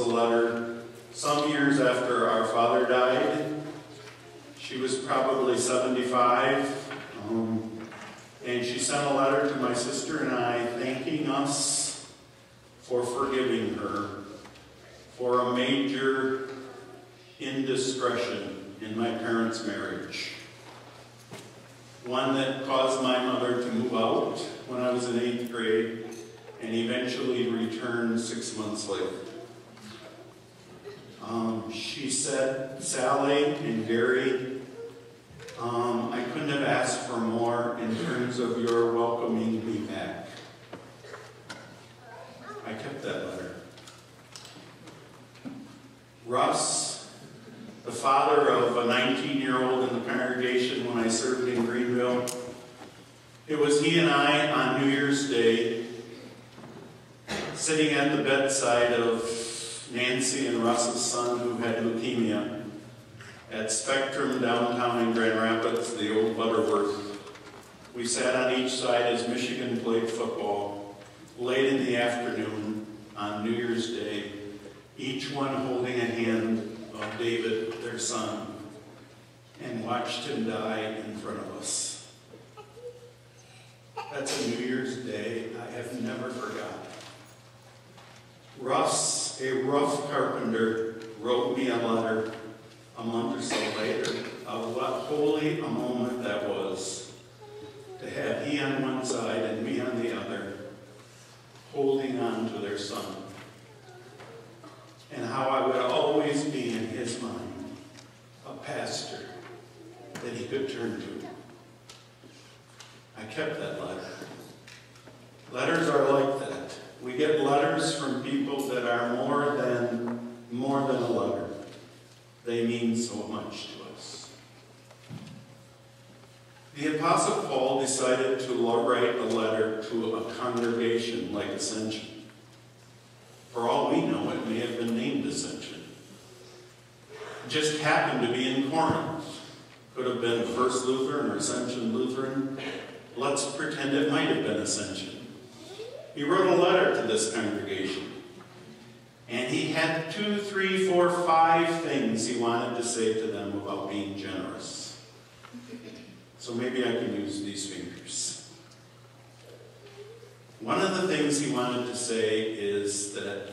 a letter some years after our father died. She was probably 75, and she sent a letter to my sister and I thanking us for forgiving her for a major indiscretion in my parents' marriage. One that caused my mother to move out when I was in 8th grade and eventually return 6 months later. She said, Sally and Gary, I couldn't have asked for more in terms of your welcoming me back. I kept that letter. Russ, the father of a 19-year-old in the congregation when I served in Greenville, it was he and I on New Year's Day sitting at the bedside of Nancy and Russ's son who had leukemia at Spectrum downtown in Grand Rapids, the old Butterworth. We sat on each side as Michigan played football late in the afternoon on New Year's Day, each one holding a hand of David, their son, and watched him die in front of us. That's a New Year's Day I have never forgotten. Russ, a rough carpenter, wrote me a letter a month or so later of what holy a moment that was, to have he on one side and me on the other, holding on to their son. And how I would always be in his mind a pastor that he could turn to. I kept that letter. Letters are like that. We get letters from people that are more than a letter. They mean so much to us. The Apostle Paul decided to write a letter to a congregation like Ascension. For all we know, it may have been named Ascension. It just happened to be in Corinth. Could have been First Lutheran or Ascension Lutheran. Let's pretend it might have been Ascension. He wrote a letter to this congregation. And he had 2, 3, 4, 5 things he wanted to say to them about being generous. So maybe I can use these fingers. One of the things he wanted to say is that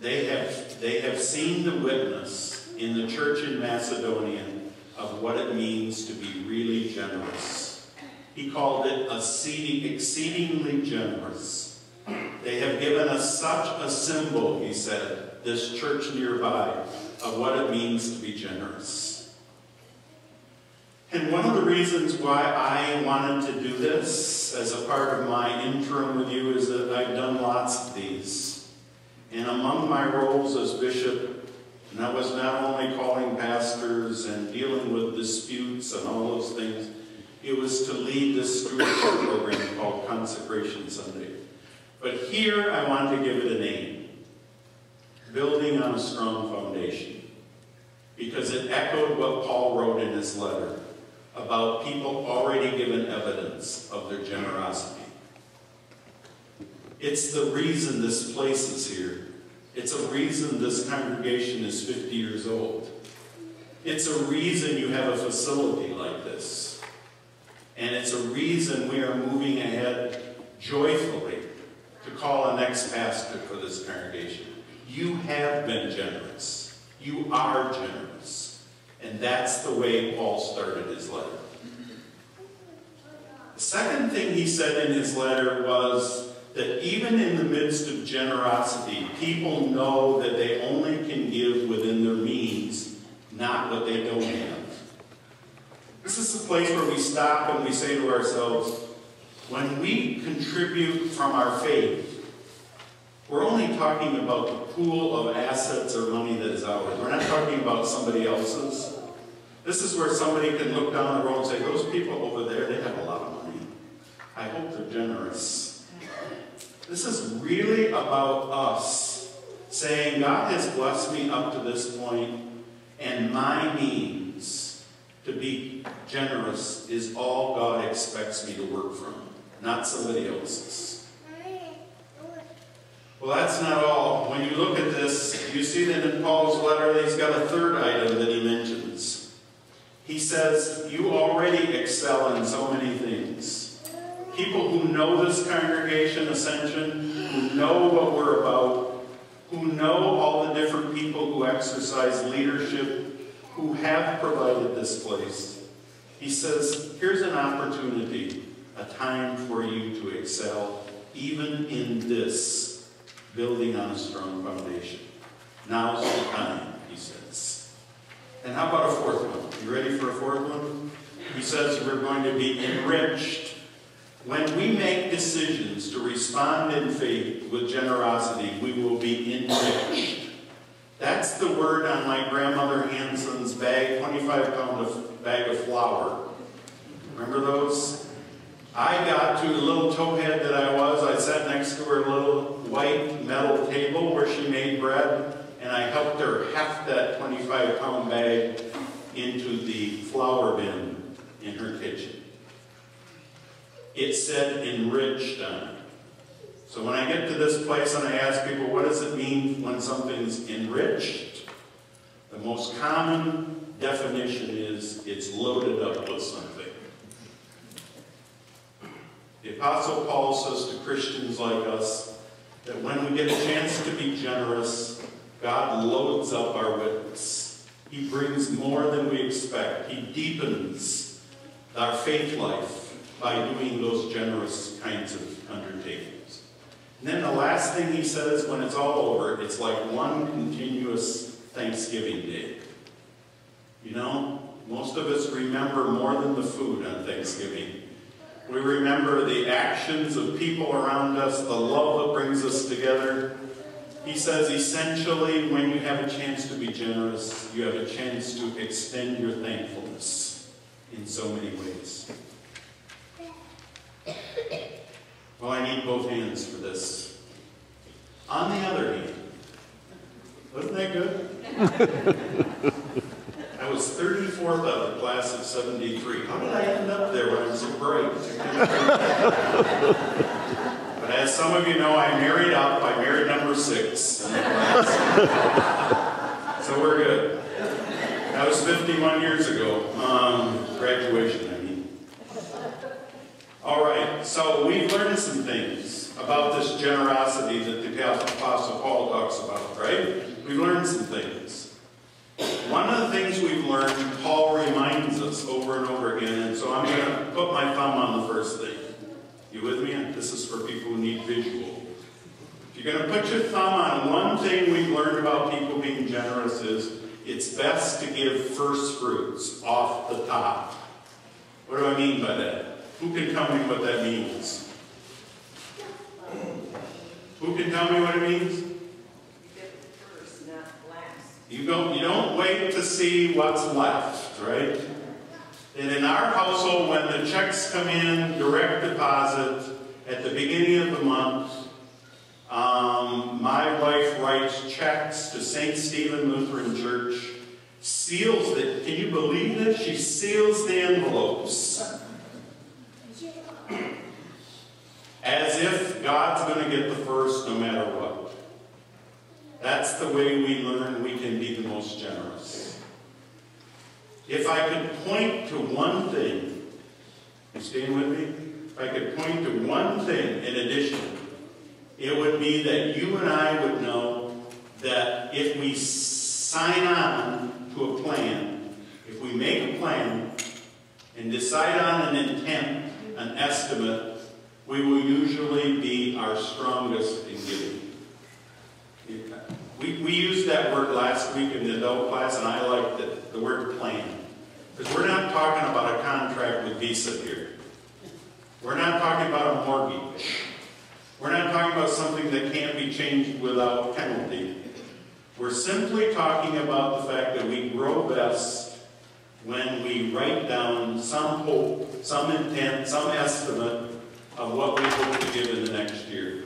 they have seen the witness in the church in Macedonia of what it means to be really generous. He called it exceedingly generous. They have given us such a symbol, he said, this church nearby, of what it means to be generous. And one of the reasons why I wanted to do this as a part of my interim with you is that I've done lots of these. And among my roles as bishop, and I was not only calling pastors and dealing with disputes and all those things, it was to lead this stewardship program called Consecration Sunday. But here I want to give it a name, Building on a Strong Foundation, because it echoed what Paul wrote in his letter about people already given evidence of their generosity. It's the reason this place is here. It's a reason this congregation is 50 years old. It's a reason you have a facility like this. And it's a reason we are moving ahead joyfully to call a next pastor for this congregation. You have been generous. You are generous. And that's the way Paul started his letter. The second thing he said in his letter was that even in the midst of generosity, people know that they only can give within their means, not what they don't have. This is the place where we stop and we say to ourselves, when we contribute from our faith, we're only talking about the pool of assets or money that is ours. We're not talking about somebody else's. This is where somebody can look down the road and say, those people over there, they have a lot of money. I hope they're generous. This is really about us saying, God has blessed me up to this point, and my means to be generous is all God expects me to work from, not somebody else's. Well, that's not all. When you look at this, you see that in Paul's letter, he's got a third item that he mentions. He says, you already excel in so many things. People who know this congregation, Ascension, who know what we're about, who know all the different people who exercise leadership, who have provided this place. He says, here's an opportunity, a time for you to excel, even in this, building on a strong foundation. Now's the time, he says. And how about a fourth one? You ready for a fourth one? He says we're going to be enriched. When we make decisions to respond in faith with generosity, we will be enriched. That's the word on my grandmother Hanson's bag, 25-pound bag of flour. Remember those? I got to the little towhead that I sat next to her little white metal table where she made bread, and I helped her heft that 25-pound bag into the flour bin in her kitchen. It said enriched on it. So when I get to this place and I ask people, what does it mean when something's enriched? The most common definition is it's loaded up with something. The Apostle Paul says to Christians like us that when we get a chance to be generous, God loads up our witness. He brings more than we expect. He deepens our faith life by doing those generous kinds of undertakings. And then the last thing he says, when it's all over, it's like one continuous Thanksgiving day. You know, most of us remember more than the food on Thanksgiving. We remember the actions of people around us, the love that brings us together. He says, essentially, when you have a chance to be generous, you have a chance to extend your thankfulness in so many ways. Well, I need both hands for this. On the other hand, wasn't that good? I was 34th out of the class of 73. How did I end up there when I was so bright? But as some of you know, I married up. I married number 6 in the class. So we're good. That was 51 years ago. Graduation, I mean. All right, so we've learned some things about this generosity that the Apostle Paul talks about, right? We've learned some things. One of the things we've learned, Paul reminds us over and over again, and so I'm going to put my thumb on the first thing. You with me? This is for people who need visual. If you're going to put your thumb on one thing we've learned about people being generous is it's best to give first fruits off the top. What do I mean by that? Who can tell me what that means? Who can tell me what it means? You get it first, not last. You don't wait to see what's left, right? And in our household, when the checks come in, direct deposit, at the beginning of the month, my wife writes checks to St. Stephen Lutheran Church, seals it. Can you believe it? She seals the envelopes. As if God's going to get the first no matter what. That's the way we learn we can be the most generous. If I could point to one thing, you staying with me? If I could point to one thing in addition, it would be that you and I would know that if we sign on to a plan, if we make a plan and decide on an intent, an estimate, we will usually be our strongest in giving. We used that word last week in the adult class, and I liked it, the word plan. Because we're not talking about a contract with Visa here. We're not talking about a mortgage. We're not talking about something that can't be changed without penalty. We're simply talking about the fact that we grow best when we write down some hope, some intent, some estimate of what we hope to give in the next year.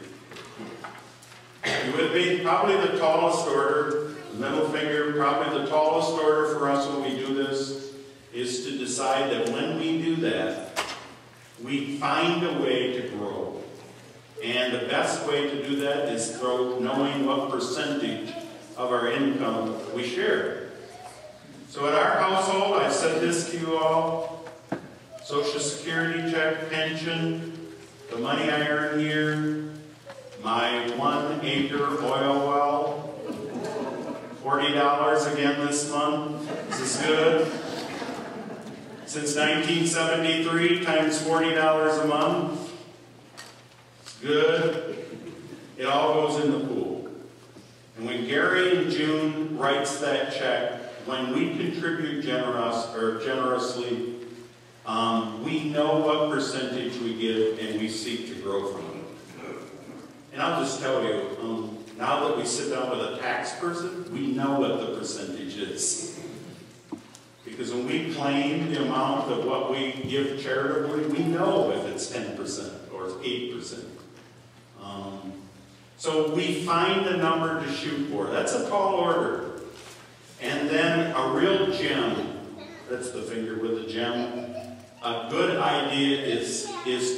You with me? Probably the tallest order, the middle finger, probably the tallest order for us when we do this is to decide that when we do that, we find a way to grow. And the best way to do that is through knowing what percentage of our income we share. So at our household, I said this to you all, Social Security check, pension, the money I earn here, my 1 acre oil well, $40 again this month. This is good. Since 1973, times $40 a month. It's good. It all goes in the pool. And when Gary in June writes that check, when we contribute generously, we know what percentage we give and we seek to grow from it. And I'll just tell you, now that we sit down with a tax person, we know what the percentage is. Because when we claim the amount of what we give charitably, we know if it's 10% or 8%. So we find a number to shoot for. That's a tall order. And then a real gem, that's the finger with the gem. A good idea is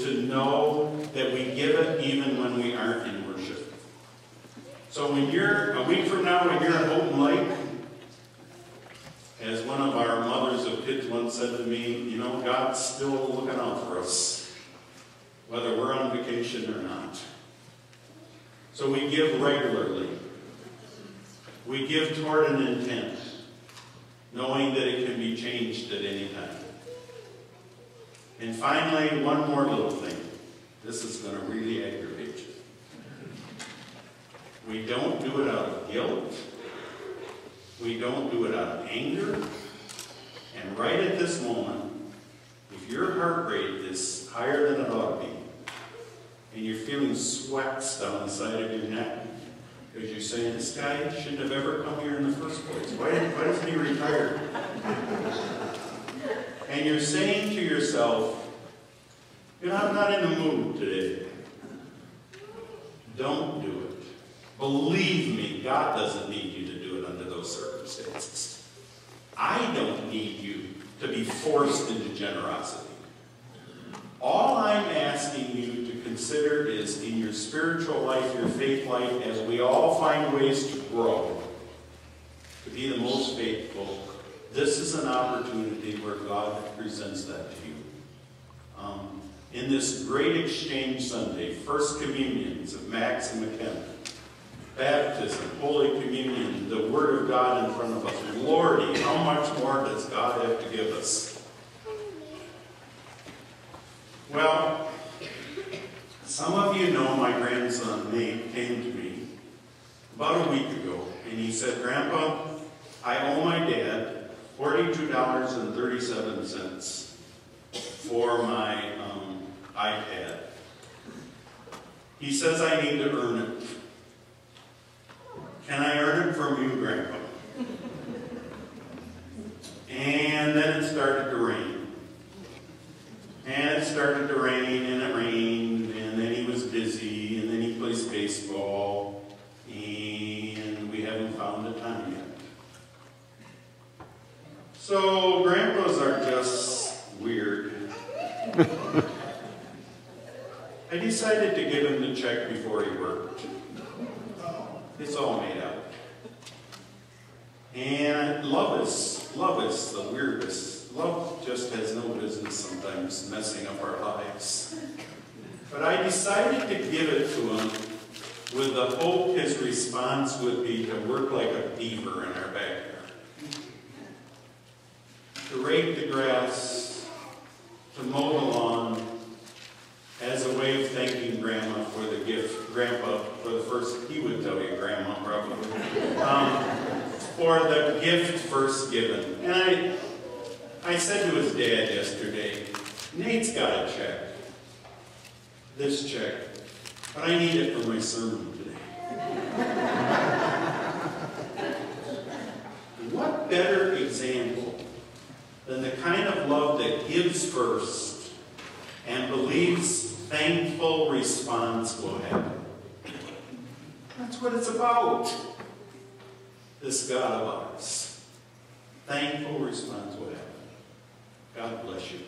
to know that we give it even when we aren't in worship. So when you're, a week from now, when you're at Houghton Lake, as one of our mothers of kids once said to me, you know, God's still looking out for us, whether we're on vacation or not. So we give regularly. We give toward an intent, knowing that it can be changed at any time. And finally, one more little thing. This is going to really aggravate you. We don't do it out of guilt. We don't do it out of anger. And right at this moment, if your heart rate is higher than it ought to be, and you're feeling sweats down the side of your neck, because you're saying, this guy shouldn't have ever come here in the first place. Why doesn't he retire? And you're saying to yourself, you know, I'm not in the mood today. Don't do it. Believe me, God doesn't need you to do it under those circumstances. I don't need you to be forced into generosity. All I'm asking you to consider is in your spiritual life, your faith life, as we all find ways to grow, to be the most faithful, this is an opportunity where God presents that to you. In this great exchange Sunday, First Communions of Max and McKenna, baptism, Holy Communion, the Word of God in front of us. Lordy, how much more does God have to give us? Well, some of you know my grandson Nate came to me about a week ago, and he said, Grandpa, I owe my dad $42.37 for my iPad. He says I need to earn it. Can I earn it from you, Grandpa? And then it started to rain. And it started to rain, and it rained, and then he was busy, and then he plays baseball, and we haven't found the time yet. So grandpas are just weird. I decided to give him the check before he worked. It's all made out. And love is the weirdest. Love just has no business sometimes messing up our lives. But I decided to give it to him with the hope his response would be to work like a beaver in our backyard. To rake the grass, to mow the lawn, as a way of thanking Grandma for the gift, Grandpa for the first, he would tell you Grandma probably, for the gift first given. And I said to his dad yesterday, Nate's got a check, this check, but I need it for my sermon today. What better example than the kind of love that gives first and believes thankful response will happen. That's what it's about. This God of ours. Thankful response will happen. God bless you.